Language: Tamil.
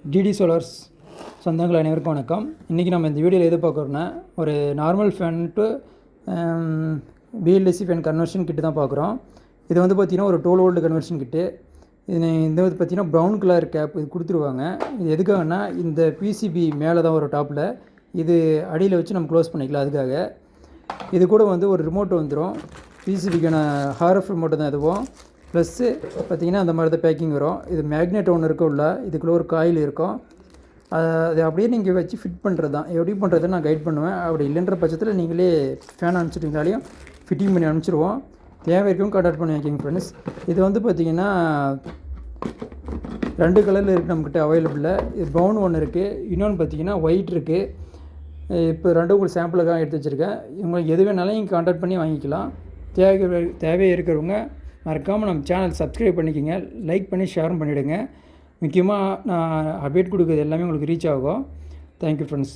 டிடி சோலார்ஸ் சொந்தங்கள் அனைவருக்கும் வணக்கம். இன்றைக்கி நம்ம இந்த வீடியோவில் எது பார்க்குறோன்னா, ஒரு normal fan to BLDC fan conversion kit தான் பார்க்குறோம். இது வந்து பார்த்திங்கன்னா ஒரு 12 வோல்ட் கன்வர்ஷன் கிட்டு. இந்த வந்து பார்த்திங்கன்னா ப்ரௌன் கலர் கேப் இது கொடுத்துருவாங்க. இது எதுக்காகனா, இந்த பிசிபி மேலே தான் ஒரு டாப்பில், இது அடியில் வச்சு நம்ம க்ளோஸ் பண்ணிக்கலாம். அதுக்காக இது கூட வந்து ஒரு ரிமோட் வந்துடும். பிசிபிக்கான ஹார்எஃப் ரிமோட்டு தான் இதுவும். ப்ளஸ்ஸு பார்த்திங்கன்னா அந்த மாதிரி தான் பேக்கிங் வரும். இது மேக்னெட் ஒன்று இருக்கும் உள்ள, இதுக்குள்ளே ஒரு காயில் இருக்கும். அது அப்படியே நீங்கள் வச்சு ஃபிட் பண்ணுறது தான். எப்படி பண்ணுறதுன்னு நான் கைட் பண்ணுவேன். அப்படி இல்லைன்ற பட்சத்தில் நீங்களே ஃபேன் அனுப்பிச்சிட்டிங்கனாலையும் ஃபிட்டிங் பண்ணி அனுப்பிச்சிடுவோம். தேவை இருக்கும் கான்டாக்ட் பண்ணி வைக்கிங்க ஃப்ரெண்ட்ஸ். இது வந்து பார்த்திங்கன்னா 2 கலரில் இருக்குது நம்மக்கிட்ட அவைலபிளில். இது ப்ரௌன் ஒன்று இருக்குது, இன்னொன்று பார்த்திங்கன்னா ஒயிட் இருக்குது. இப்போ ரெண்டும் உங்களுக்கு சாம்பிளுக்காக எடுத்து வச்சுருக்கேன். உங்களுக்கு எது வேணாலும் நீங்கள் கான்டாக்ட் பண்ணி வாங்கிக்கலாம். தேவையாக இருக்கிறவங்க மறக்காமல் நம்ம சேனல் சப்ஸ்கிரைப் பண்ணிக்கோங்க, லைக் பண்ணி ஷேரும் பண்ணிவிடுங்க. முக்கியமாக நான் அப்டேட் கொடுக்குறது எல்லாமே உங்களுக்கு ரீச் ஆகும். Thank you friends.